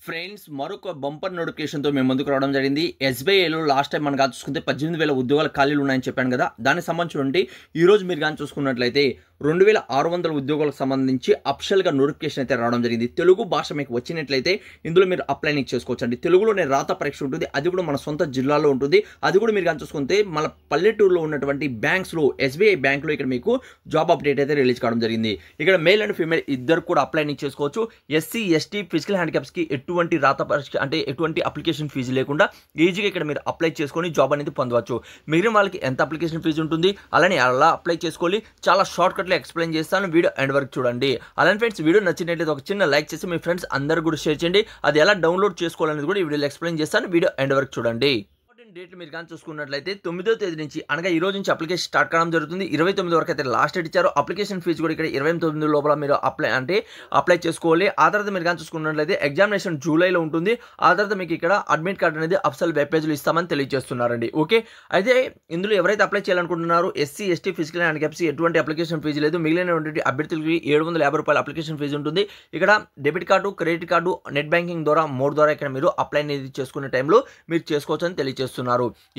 Friends మరొక bumper నోటిఫికేషన్తో మేము ముందుకు రావడం జరిగింది. ఎస్బీఐలో లాస్ట్ టైం మనం కానీ చూసుకుంటే 18,000 ఉద్యోగాల ఖాళీలు ఉన్నాయని చెప్పాను కదా. దానికి సంబంధించి ఈరోజు మీరు కానీ చూసుకున్నట్లయితే 2,600 ఉద్యోగాలకు సంబంధించి అఫిషియల్గా నోటిఫికేషన్ అయితే రావడం జరిగింది. తెలుగు భాష మీకు వచ్చినట్లయితే ఇందులో మీరు అప్లైనింగ్ చేసుకోవచ్చు అండి. తెలుగులోనే రాత పరీక్ష ఉంటుంది, అది కూడా మన సొంత జిల్లాలో ఉంటుంది. అది కూడా మీరు కానీ చూసుకుంటే మన పల్లెటూరులో ఉన్నటువంటి బ్యాంక్స్లో ఎస్బీఐ బ్యాంక్లో ఇక్కడ మీకు జాబ్ అప్డేట్ అయితే రిలీజ్ కావడం జరిగింది. ఇక్కడ మేల్ అండ్ ఫీమేల్ ఇద్దరు కూడా అప్లైనింగ్ చేసుకోవచ్చు. ఎస్సీ ఎస్టీ ఫిజికల్ హ్యాండిక్యాప్స్కి ఎటువంటి రాత పరీక్ష అంటే ఎటువంటి అప్లికేషన్ ఫీజు లేకుండా ఈజీగా ఇక్కడ మీరు అప్లై చేసుకొని జాబ్ అనేది పొందవచ్చు. మిగిలిన వాళ్ళకి ఎంత అప్లికేషన్ ఫీజు ఉంటుంది, అలానే అలా అప్లై చేసుకోవాలి, చాలా షార్ట్ కట్లో ఎక్స్ప్లెయిన్ చేస్తాను. వీడియో ఎండ్ వరకు చూడండి. అలానే ఫ్రెండ్స్ వీడియో నచ్చినట్లయితే ఒక చిన్న లైక్ చేసి మీ ఫ్రెండ్స్ అందరూ కూడా షేర్ చేయండి. అది ఎలా డౌన్లోడ్ చేసుకోవాలనేది కూడా ఈ వీడియోలో ఎక్స్ప్లెయిన్ చేస్తాను. వీడియో ఎండ్ వరకు చూడండి. డేట్ మీరు కానీ చూసుకున్నట్లయితే 9వ తేదీ నుంచి అనగా ఈ రోజు నుంచి అప్లికేషన్ స్టార్ట్ కావడం జరుగుతుంది. 29 వరకు అయితే లాస్ట్ డేట్ ఇచ్చారు. అప్లికేషన్ ఫీజు కూడా ఇక్కడ 29 లోపల మీరు అప్లై చేసుకోవాలి. ఆ తర్వాత మీరు కానీ చూసుకున్నట్లయితే ఎగ్జామినేషన్ జూలైలో ఉంటుంది. ఆ తర్వాత మీకు ఇక్కడ అడ్మిట్ కార్డ్ అనేది అఫిషియల్ వెబ్ పేజ్లో ఇస్తామని తెలియజేస్తున్నారండి. ఓకే, అయితే ఇందులో ఎవరైతే అప్లై చేయాలనుకుంటున్నారో ఎస్సీ ఎస్టీ ఫిజికల్ హ్యాండిక్యాప్స్ ఎటువంటి అప్లికేషన్ ఫీజు లేదు. మిగిలినటువంటి అభ్యర్థులకి 750 రూపాయల అప్లికేషన్ ఫీజు ఉంటుంది. ఇక్కడ debit card, credit card, net banking ద్వారా మోడ్ ద్వారా ఇక్కడ మీరు అప్లై అనేది చేసుకునే టైంలో మీరు చేసుకోవచ్చు అని తెలియజేస్తున్నారు.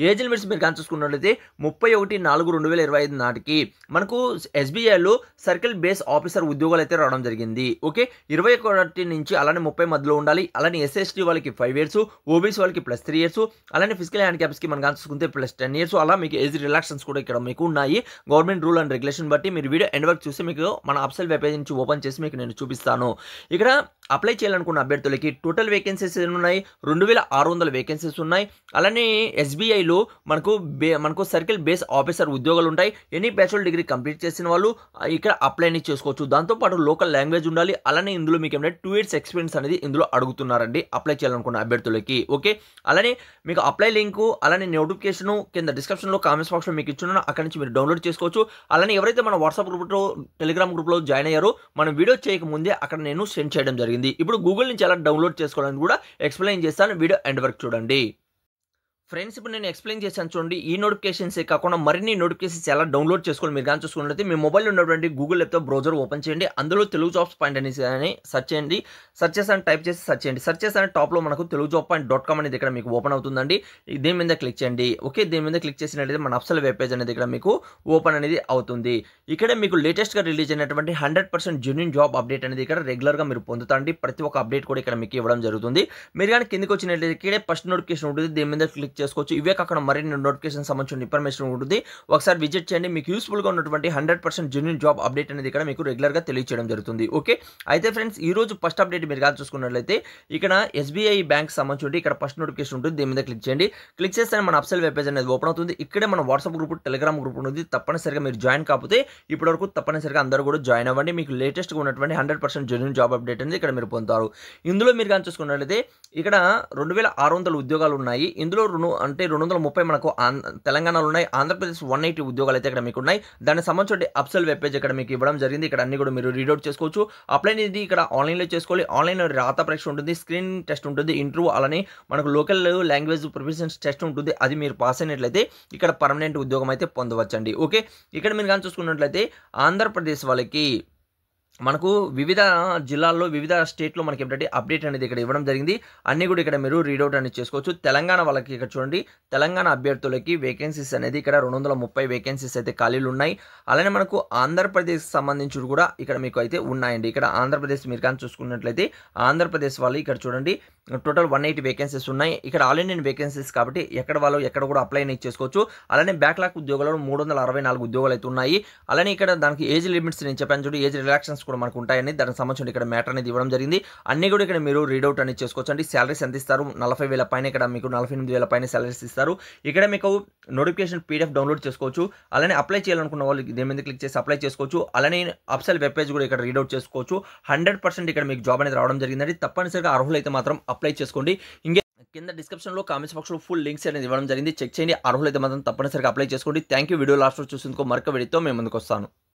ఏజ్ లిమిట్స్ మీరు కానీ చూసుకున్నట్లయితే 31/4/2025 నాటికి మనకు ఎస్బీఐలో సర్కిల్ బేస్ ఆఫీసర్ ఉద్యోగాలు అయితే రావడం జరిగింది. ఓకే, 21 నుంచి అలానే 30 మధ్యలో ఉండాలి. అలానే ఎస్ఎస్టీ వాళ్ళకి 5 ఇయర్స్, ఓబీసీ వాళ్ళకి +3 ఇయర్స్, అలానే ఫిజికల్ హ్యాండిక్యాప్స్కి మనం కానీ చూసుకుంటే +10 ఇయర్స్. అలా మీకు ఏజ్ రిలాక్సన్స్ కూడా ఇక్కడ మీకు ఉన్నాయి. గవర్నమెంట్ రూల్ అండ్ రెగ్యులేషన్ బట్టి మీరు వీడియో ఎండ్ వరకు చూసి మీకు మన అఫిషియల్ వెబ్ పేజ్ నుంచి ఓపెన్ చేసి మీకు నేను చూపిస్తాను. ఇక్కడ అప్లై చేయాలనుకున్న అభ్యర్థులకి టోటల్ వేకెన్సీస్ ఉన్నాయి, 2,600 వేకెన్సీస్ ఉన్నాయి. అలానే ఎస్బీఐలో మనకు సర్కిల్ బేస్ ఆఫీసర్ ఉద్యోగాలు ఉంటాయి. ఎనీ బ్యాచులర్ డిగ్రీ కంప్లీట్ చేసిన వాళ్ళు ఇక్కడ అప్లై చేసుకోవచ్చు. దాంతోపాటు లోకల్ లాంగ్వేజ్ ఉండాలి. అలానే ఇందులో మీకు ఏమైనా 2 ఇయర్స్ ఎక్స్పీరియన్స్ అనేది ఇందులో అడుగుతున్నారండి అప్లై చేయాలనుకున్న అభ్యర్థులకి. ఓకే, అలానే మీకు అప్లై లింకు అలానే నోటిఫికేషన్ కింద డిస్క్రిప్షన్లో కామెంట్స్ బాక్స్లో మీకు ఇచ్చున్నాను, అక్కడి నుంచి మీరు డౌన్లోడ్ చేసుకోవచ్చు. అలానే ఎవరైతే మన వాట్సాప్ గ్రూప్లో టెలిగ్రామ్ గ్రూప్లో జాయిన్ అయ్యారో మనం వీడియో చేయకముందే అక్కడ నేను సెండ్ చేయడం జరిగింది. ఇప్పుడు గూగుల్ నుంచి ఎలా డౌన్లోడ్ చేసుకోవాలని కూడా ఎక్స్ప్లెయిన్ చేస్తాను. వీడియో ఎండ్ వరకు చూడండి. ఫ్రెండ్స్ ఇప్పుడు నేను ఎక్స్ప్లెయిన్ చేశాను చూడండి. ఈ నోటిఫికేషన్సే కాకుండా మరిన్ని నోటిఫికేషన్స్ ఎలా డౌన్లోడ్ చేసుకోవాలి మీరు కానీ చూసుకున్నట్లయితే మీ మొబైల్లో ఉన్నటువంటి గూగుల్ యాప్తో బ్రౌజర్ ఓపెన్ చేయండి. అందులో తెలుగు జాబ్స్ పాయింట్ అని సెర్చ్ చేయండి. సెర్చ్ చేసాను టైప్ చేసి సెర్చ్ చేయండి. సెర్చ్ చేసిన టాప్లో మనకు telugujob.com అనేది ఇక్కడ మీకు ఓపెన్ అవుతుందండి. దీని మీద క్లిక్ చేయండి. ఓకే, దీని మీద క్లిక్ చేసినట్లయితే మన అఫిషియల్ వెబ్ పేజ్ అనేది ఇక్కడ మీకు ఓపెన్ అనేది అవుతుంది. ఇక్కడ మీకు లేటెస్ట్గా రిలీజ్ అయినటువంటి 100% జెన్యూన్ జాబ్ అప్డేట్ అనేది ఇక్కడ రెగ్యులర్గా మీరు పొందుతాండి. ప్రతి ఒక్క అప్డేట్ కూడా ఇక్కడ మీకు ఇవ్వడం జరుగుతుంది. మీరు కానీ కిందకి వచ్చినట్లయితే ఇక్కడే ఫస్ట్ నోటిఫికేషన్ ఉంటుంది. దీని మీద క్లిక్ చేసుకోవచ్చు. ఇవే కాకుండా మరిన్ని నోటిఫికేషన్ సంబంధించిన ఇన్ఫర్మేషన్ ఉంటుంది. ఒకసారి విజిట్ చేయండి. మీకు యూస్ఫుల్గా ఉన్నటువంటి 100% జెన్యూన్ జాబ్ అప్డేట్ అనేది ఇక్కడ మీకు రెగ్యులర్గా తెలియజేయడం జరుగుతుంది. ఓకే, అయితే ఫ్రెండ్స్ ఈ రోజు ఫస్ట్ అప్డేట్ మీరు కానీ చూసుకున్నట్లయితే ఇక్కడ ఎస్బీఐ బ్యాంక్ సంబంధించి ఇక్కడ ఫస్ట్ నోటిఫికేషన్ ఉంటుంది. దీని మీద క్లిక్ చేయండి. క్లిక్ చేస్తే మన అఫిషియల్ వెబ్ పేజ్ అనేది ఓపెన్ అవుతుంది. ఇక్కడే మన వాట్సాప్ గ్రూప్, టెలిగ్రామ్ గ్రూప్ ఉంది. తప్పనిసరిగా మీరు జాయిన్ కాకపోతే ఇప్పటివరకు తప్పనిసరిగా అందరూ కూడా జాయిన్ అవ్వండి. మీకు లేటెస్ట్గా ఉన్నటువంటి 100% జెన్యూన్ జాబ్ అప్డేట్ అనేది ఇక్కడ మీరు పొందుతారు. ఇందులో మీరు కానీ చూసుకున్నట్లయితే ఇక్కడ 2,600 ఉద్యోగాలు ఉన్నాయి. ఇందులో 230 మనకు తెలంగాణలో ఉన్నాయి. ఆంధ్రప్రదేశ్ 180 ఉద్యోగాలు అయితే ఇక్కడ మీకు ఉన్నాయి. దానికి సంబంధించిన అఫిషియల్ వెబ్ పేజ్ ఇక్కడ మీకు ఇవ్వడం జరిగింది. ఇక్కడ అన్ని కూడా మీరు రీడౌట్ చేసుకోవచ్చు. అప్లై అనేది ఇక్కడ ఆన్లైన్లో చేసుకోవాలి. ఆన్లైన్లో రాత పరీక్ష ఉంటుంది, స్క్రీన్ టెస్ట్ ఉంటుంది, ఇంటర్వ్యూ, అలానే మనకు లోకల్ లాంగ్వేజ్ ప్రొఫెషన్స్ టెస్ట్ ఉంటుంది. అది మీరు పాస్ అయినట్లయితే ఇక్కడ పర్మనెంట్ ఉద్యోగం అయితే పొందవచ్చండి. ఓకే, ఇక్కడ మీరు కానీ చూసుకున్నట్లయితే ఆంధ్రప్రదేశ్ వాళ్ళకి మనకు వివిధ జిల్లాల్లో వివిధ స్టేట్లో మనకి ఏంటంటే అప్డేట్ అనేది ఇక్కడ ఇవ్వడం జరిగింది. అన్నీ కూడా ఇక్కడ మీరు రీడౌట్ అనేది చేసుకోవచ్చు. తెలంగాణ వాళ్ళకి ఇక్కడ చూడండి, తెలంగాణ అభ్యర్థులకి వేకెన్సీస్ అనేది ఇక్కడ 230 వేకెన్సీస్ అయితే ఖాళీలు ఉన్నాయి. అలానే మనకు ఆంధ్రప్రదేశ్ సంబంధించి కూడా ఇక్కడ మీకు అయితే ఉన్నాయండి. ఇక్కడ ఆంధ్రప్రదేశ్ మీరు కానీ చూసుకున్నట్లయితే ఆంధ్రప్రదేశ్ వాళ్ళు ఇక్కడ చూడండి టోటల్ 180 వేకెన్సీస్ ఉన్నాయి. ఇక్కడ ఆల్ ఇండియన్ వేకెన్సీస్ కాబట్టి ఎక్కడ కూడా అప్లై అనేది చేసుకోవచ్చు. అలానే బ్యాక్లాగ్ ఉద్యోగాలు 364 ఉద్యోగాలు అయితే ఉన్నాయి. అలానే ఇక్కడ దానికి ఏజ్ లిమిట్స్ నేను చెప్పాను చూడండి, ఏజ్ రిలాక్సన్స్ కూడా మనకు ఉంటాయని దానికి సంబంధించి ఇక్కడ మ్యాటర్ అనేది ఇవ్వడం జరిగింది. అన్ని కూడా ఇక్కడ మీరు రీడౌట్ అనేది చేసుకోవచ్చు అండి. శాలరీస్ ఎంత ఇస్తారు, 40,000 పైన ఇక్కడ మీకు 48,000 పైన శాలరీస్ ఇస్తారు. ఇక్కడ మీకు నోటిఫికేషన్ పీడిఎఫ్ డౌన్లోడ్ చేసుకోవచ్చు. అలానే అప్లై చేయాలనుకున్న వాళ్ళు దీని మీద క్లిక్ చేసి అప్లై చేసుకోవచ్చు. అలానే అఫిషియల్ వెబ్ పేజ్ కూడా ఇక్కడ రీడౌట్ చేసుకోవచ్చు. 100% ఇక్కడ మీకు జాబ్ అనేది రావడం జరిగిందండి. తప్పనిసరిగా అర్హులైతే మాత్రం అప్లై చేసుకోండి. కింద డిస్క్రిప్షన్లో కామెంట్స్ బాక్స్లో ఫుల్ లింక్స్ అనేది ఇవ్వడం జరిగింది. చెక్ చేయండి. అర్హులైతే మాత్రం తప్పనిసరిగా అప్లై చేసుకోండి. Thank you. వీడియో లాస్ట్లో చూసేందుకు మరొక వీడియోతో మేము ముందుకు వస్తాను.